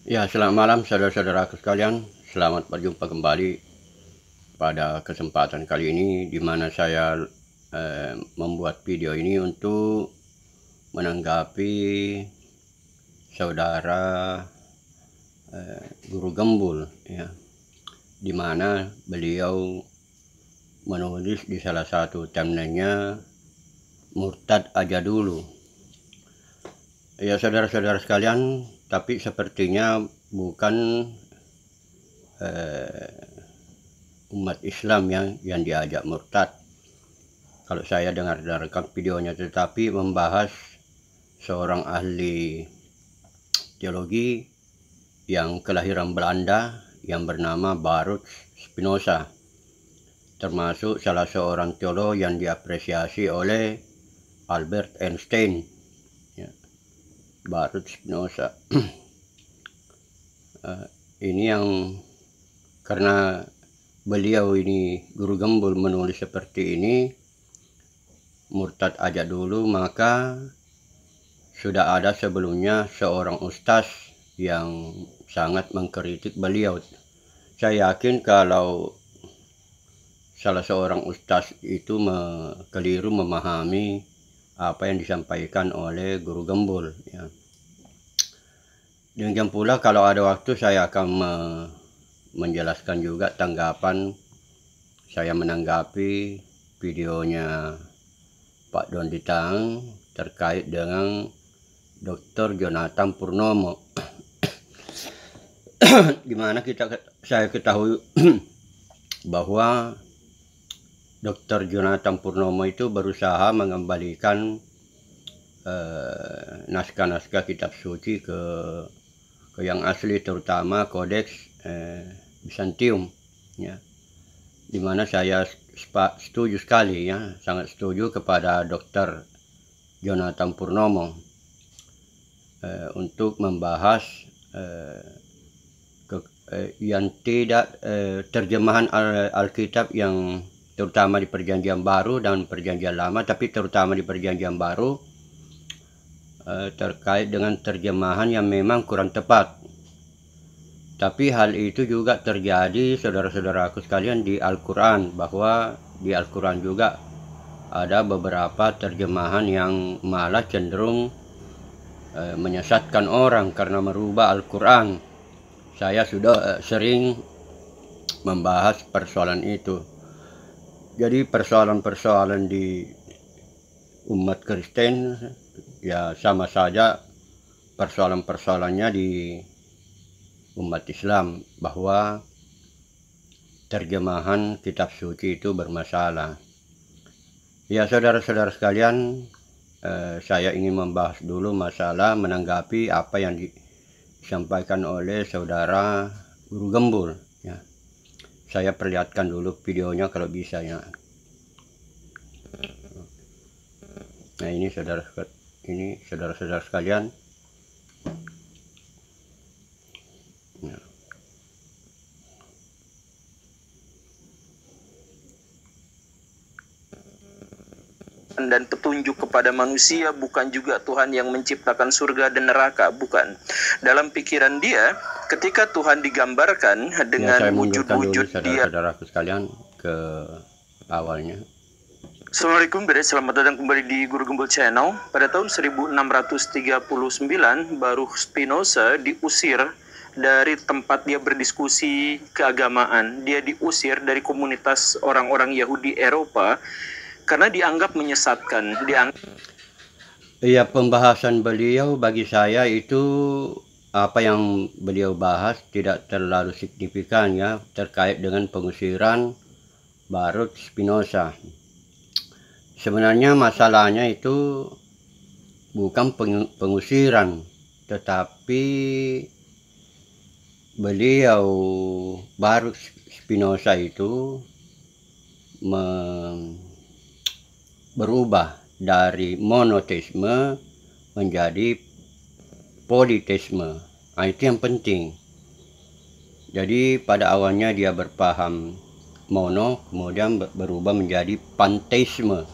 Ya, selamat malam saudara-saudaraku sekalian. Selamat berjumpa kembali pada kesempatan kali ini di mana saya membuat video ini untuk menanggapi saudara Guru Gembul, ya, di mana beliau menulis di salah satu thumbnailnya murtad aja dulu. Ya, saudara-saudara sekalian, tapi sepertinya bukan umat Islam yang diajak murtad. Kalau saya dengar-dengarkan videonya, tetapi membahas seorang ahli teologi yang kelahiran Belanda yang bernama Baruch Spinoza, termasuk salah seorang teolog yang diapresiasi oleh Albert Einstein, ya, Baruch Spinoza. Ini yang karena beliau ini Guru Gembul menulis seperti ini, murtad aja dulu, maka sudah ada sebelumnya seorang ustaz yang sangat mengkritik beliau. Saya yakin kalau salah seorang ustaz itu keliru memahami apa yang disampaikan oleh Guru Gembul, ya. Demikian pula kalau ada waktu saya akan menjelaskan juga tanggapan saya menanggapi videonya Pak Dondi Tang terkait dengan Dr. Jonathan Purnomo. Dimana saya ketahui bahwa Dr. Jonathan Purnomo itu berusaha mengembalikan naskah-naskah kitab suci ke yang asli, terutama kodeks Byzantium, ya, dimana saya setuju sekali, ya, sangat setuju kepada Dr. Jonathan Purnomo untuk membahas yang tidak terjemahan Alkitab yang terutama di Perjanjian Baru dan Perjanjian Lama, tapi terutama di Perjanjian Baru terkait dengan terjemahan yang memang kurang tepat. Tapi hal itu juga terjadi, saudara-saudaraku sekalian, di Al-Quran, bahwa di Al-Quran juga ada beberapa terjemahan yang malah cenderung menyesatkan orang karena merubah Al-Quran. Saya sudah sering membahas persoalan itu. Jadi persoalan-persoalan di umat Kristen ya sama saja persoalan-persoalannya di umat Islam, bahwa terjemahan kitab suci itu bermasalah. Ya, saudara-saudara sekalian, saya ingin membahas dulu masalah menanggapi apa yang disampaikan oleh saudara Guru Gembul, ya. Saya perlihatkan dulu videonya kalau bisa, ya. Nah, ini saudara-saudara sekalian. Ya. Dan petunjuk kepada manusia, bukan juga Tuhan yang menciptakan surga dan neraka, bukan. Dalam pikiran dia, ketika Tuhan digambarkan dengan wujud-wujud dia. Saudara-saudaraku sekalian, ke awalnya. Assalamualaikum, selamat datang kembali di Guru Gembul Channel. Pada tahun 1639, Baruch Spinoza diusir dari tempat dia berdiskusi keagamaan. Dia diusir dari komunitas orang-orang Yahudi Eropa karena dianggap menyesatkan. Iya, pembahasan beliau bagi saya itu apa yang beliau bahas tidak terlalu signifikan, ya, terkait dengan pengusiran Baruch Spinoza. Sebenarnya masalahnya itu bukan pengusiran, tetapi beliau Baruch Spinoza itu berubah dari monoteisme menjadi politeisme. Nah, itu yang penting. Jadi pada awalnya dia berpaham mono, kemudian berubah menjadi panteisme,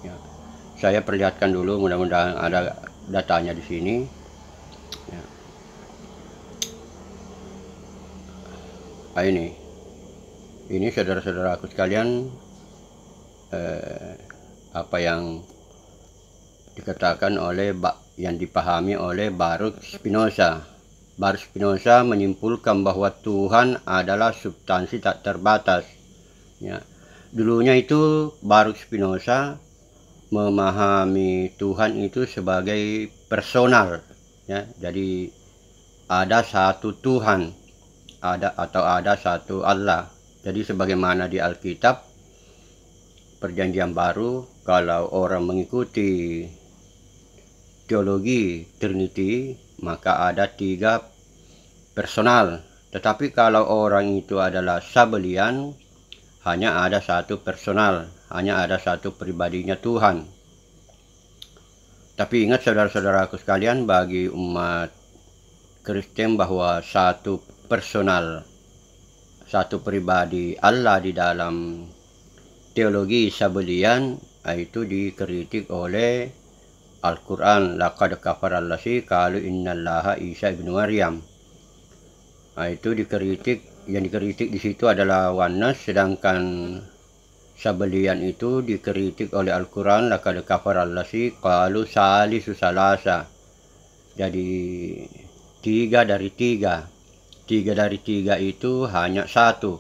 ya. Saya perlihatkan dulu, mudah-mudahan ada datanya di sini, ya. ini saudara-saudaraku sekalian, apa yang dikatakan oleh yang dipahami oleh Baruch Spinoza. Baruch Spinoza menyimpulkan bahwa Tuhan adalah substansi tak terbatas. Ya. Dulunya itu Baruch Spinoza memahami Tuhan itu sebagai personal, ya. Jadi ada satu Tuhan, ada satu Allah. Jadi sebagaimana di Alkitab Perjanjian Baru, kalau orang mengikuti teologi Trinity, maka ada 3 personal. Tetapi kalau orang itu adalah Sabellian, hanya ada satu personal, hanya ada satu pribadinya Tuhan. Tapi ingat saudara-saudaraku sekalian, bagi umat Kristen bahwa satu personal, satu pribadi Allah di dalam teologi Sabellian itu dikritik oleh Al-Quran. Laqad kafara allazi qalu innallaha Isa ibnu Maryam. Itu dikritik. Yang dikritik di situ adalah Oneness, sedangkan Sabellian itu dikritik oleh Al-Quran. Laqad kafara allazi qalu salisu salasa. Jadi 3 dari 3. 3 dari 3 itu hanya satu.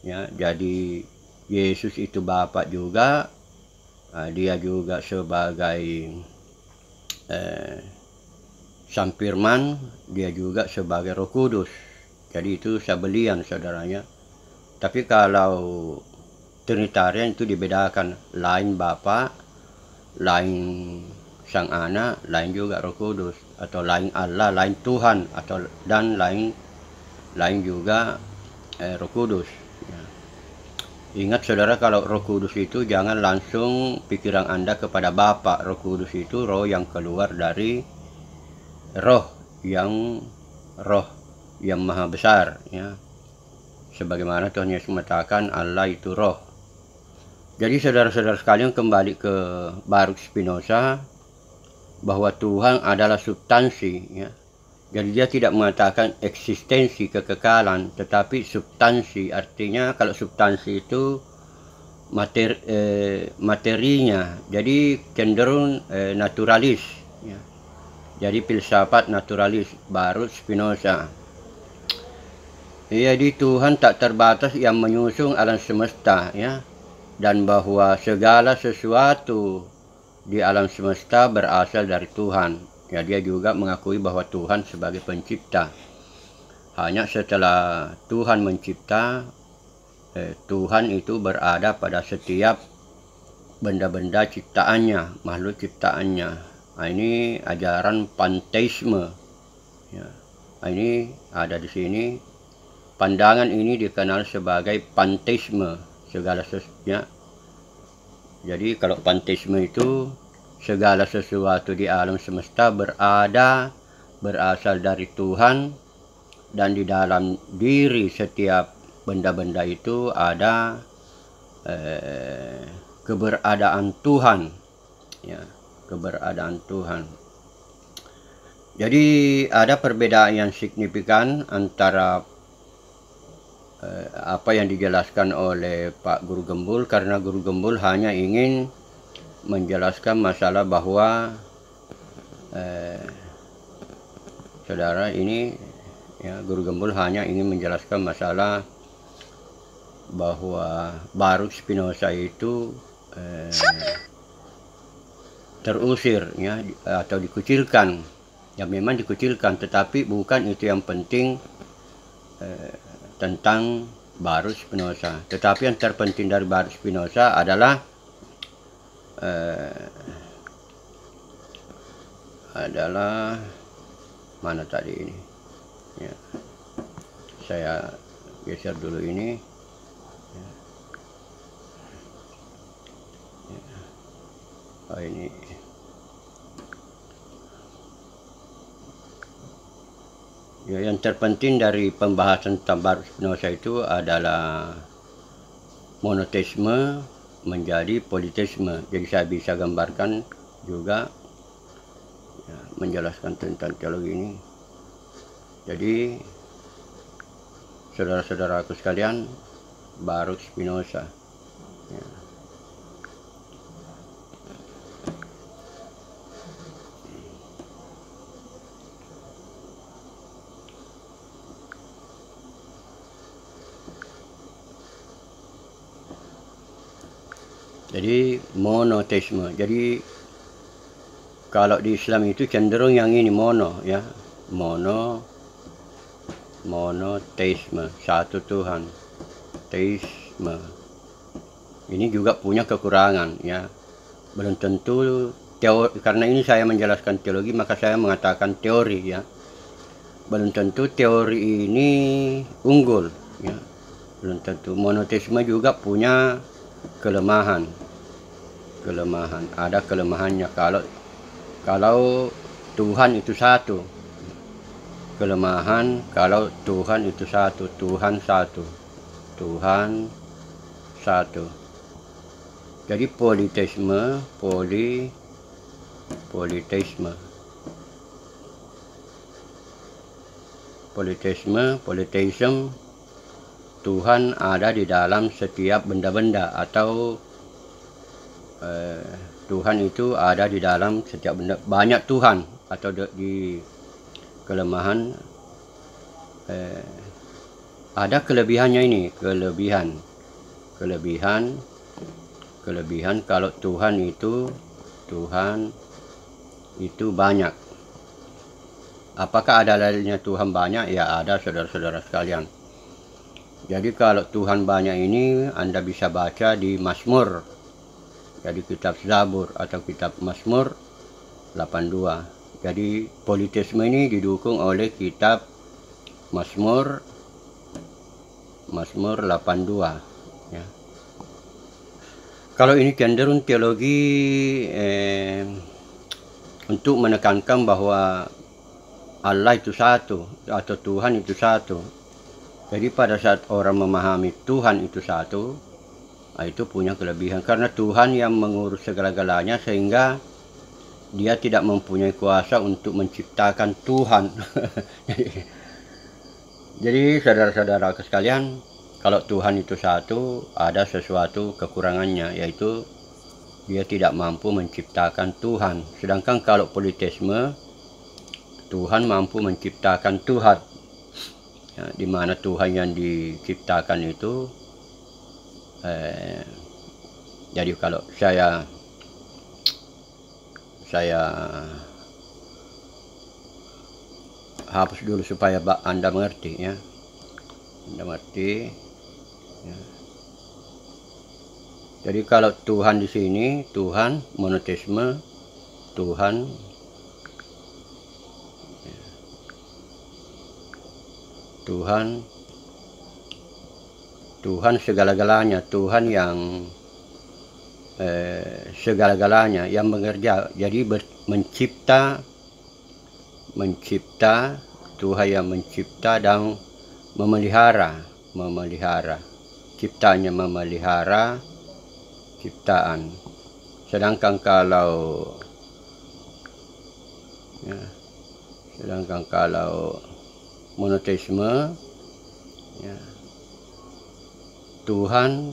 Ya, jadi Yesus itu Bapa juga, dia juga sebagai Sang Firman, dia juga sebagai Roh Kudus. Jadi itu Sabellian saudaranya. Tapi kalau Trinitarian itu dibedakan, lain Bapa, lain Sang Anak, lain juga Roh Kudus, atau lain Allah, lain Tuhan, dan lain juga Roh Kudus. Ya. Ingat saudara, kalau Roh Kudus itu jangan langsung pikiran Anda kepada Bapa. Roh Kudus itu roh yang keluar dari roh yang maha besar, ya. Sebagaimana Tuhan Yesus mengatakan Allah itu roh. Jadi saudara-saudara sekalian, kembali ke Baruch Spinoza, bahwa Tuhan adalah substansi, ya. Jadi dia tidak mengatakan eksistensi, kekekalan, tetapi substansi. Artinya kalau substansi itu materinya, jadi cenderung naturalis, ya. Jadi filsafat naturalis Baruch Spinoza. Jadi Tuhan tak terbatas yang menyusun alam semesta, ya, dan bahwa segala sesuatu di alam semesta berasal dari Tuhan. Ya, dia juga mengakui bahwa Tuhan sebagai pencipta. Hanya setelah Tuhan mencipta, Tuhan itu berada pada setiap benda-benda ciptaannya, makhluk ciptaannya. Nah, ini ajaran panteisme. Ya. Nah, ini ada di sini. Pandangan ini dikenal sebagai panteisme, segala sesuatu. Jadi kalau panteisme itu segala sesuatu di alam semesta berasal dari Tuhan, dan di dalam diri setiap benda-benda itu ada keberadaan Tuhan, ya, keberadaan Tuhan. Jadi ada perbedaan yang signifikan antara apa yang dijelaskan oleh Pak Guru Gembul, karena Guru Gembul hanya ingin menjelaskan masalah bahwa saudara ini, ya, Guru Gembul hanya ingin menjelaskan masalah bahwa Baruch Spinoza itu terusir, ya, atau dikucilkan. Ya, memang dikucilkan, tetapi bukan itu yang penting tentang Baruch Spinoza. Tetapi yang terpenting dari Baruch Spinoza adalah mana tadi ini, ya, saya geser dulu ini, ya. Ya. Oh, ini ya, yang terpenting dari pembahasan tentang Baruch Spinoza itu adalah monoteisme menjadi politeisme. Jadi saya bisa gambarkan juga, ya, menjelaskan tentang teologi ini. Jadi saudara-saudaraku sekalian, Baruch Spinoza. Ya. Jadi monoteisme. Jadi kalau di Islam itu cenderung yang ini mono, ya, monoteisme, satu Tuhan, teisme. Ini juga punya kekurangan, ya. Belum tentu teori, karena ini saya menjelaskan teologi, maka saya mengatakan teori, ya. Belum tentu teori ini unggul, ya. Belum tentu. Monoteisme juga punya kelemahan. Ada kelemahannya kalau Tuhan itu satu. Kelemahan kalau Tuhan itu satu, Tuhan satu. Jadi politeisme, politeisme, Tuhan ada di dalam setiap benda-benda, atau Tuhan itu ada di dalam setiap benda, banyak Tuhan, atau di kelemahan, ada kelebihannya ini, kelebihan kalau Tuhan itu banyak. Apakah ada dalilnya Tuhan banyak? Ya ada, saudara-saudara sekalian. Jadi kalau Tuhan banyak ini Anda bisa baca di Mazmur, jadi kitab Zabur atau kitab Mazmur 82. Jadi politeisme ini didukung oleh kitab Mazmur 82, ya. Kalau ini cenderung teologi untuk menekankan bahwa Allah itu satu atau Tuhan itu satu. Jadi pada saat orang memahami Tuhan itu satu, itu punya kelebihan, karena Tuhan yang mengurus segala-galanya, sehingga dia tidak mempunyai kuasa untuk menciptakan Tuhan. Jadi saudara-saudara sekalian, kalau Tuhan itu satu, ada sesuatu kekurangannya, yaitu dia tidak mampu menciptakan Tuhan. Sedangkan kalau politeisme, Tuhan mampu menciptakan Tuhan, ya, di mana Tuhan yang diciptakan itu jadi kalau saya hapus dulu supaya Anda mengerti, ya. Anda mengerti, ya. Jadi kalau Tuhan di sini, Tuhan monoteisme, Tuhan segala-galanya, Tuhan yang segala-galanya yang bekerja. Jadi mencipta, Tuhan yang mencipta dan memelihara, ciptanya memelihara ciptaan. Sedangkan kalau monoteisme, ya, Tuhan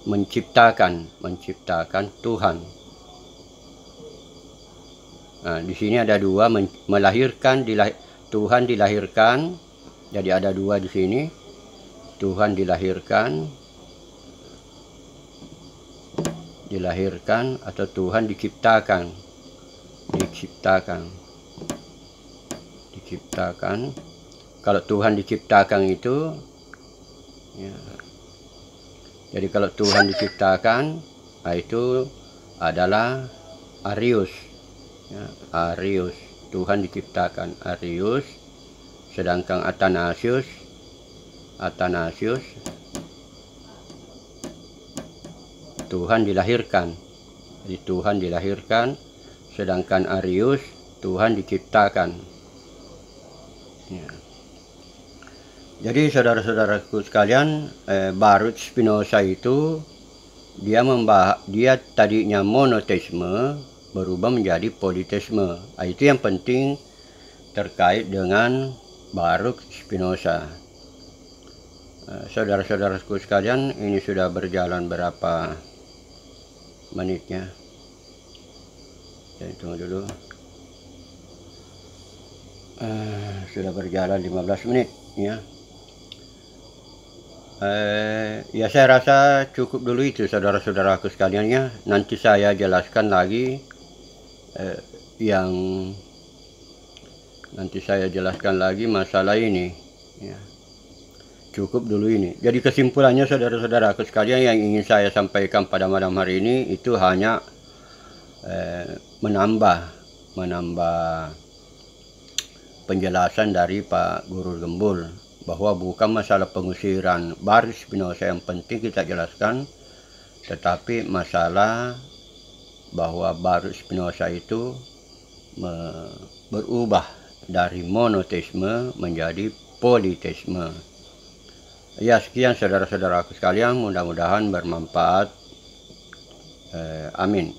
menciptakan Tuhan. Nah, di sini ada dua, melahirkan, Tuhan dilahirkan. Jadi ada dua di sini. Tuhan dilahirkan atau Tuhan diciptakan. Kalau Tuhan diciptakan itu, ya. Jadi kalau Tuhan diciptakan, itu adalah Arius, ya, Arius. Tuhan diciptakan, Arius. Sedangkan Athanasius Tuhan dilahirkan. Jadi Tuhan dilahirkan, sedangkan Arius Tuhan diciptakan, ya. Jadi saudara-saudaraku sekalian, Baruch Spinoza itu dia tadinya monoteisme berubah menjadi politeisme. Itu yang penting terkait dengan Baruch Spinoza. Saudara-saudaraku sekalian, ini sudah berjalan berapa menitnya? Saya hitung dulu. Sudah berjalan 15 menit ya. Ya saya rasa cukup dulu itu saudara-saudaraku sekalian ya. Nanti saya jelaskan lagi masalah ini ya. Cukup dulu ini. Jadi kesimpulannya saudara-saudaraku sekalian, yang ingin saya sampaikan pada malam hari ini itu hanya menambah penjelasan dari Pak Guru Gembul, bahwa bukan masalah pengusiran Baruch Spinoza yang penting kita jelaskan, tetapi masalah bahwa Baruch Spinoza itu berubah dari monoteisme menjadi politeisme. Ya, sekian saudara-saudaraku sekalian, mudah-mudahan bermanfaat. Amin.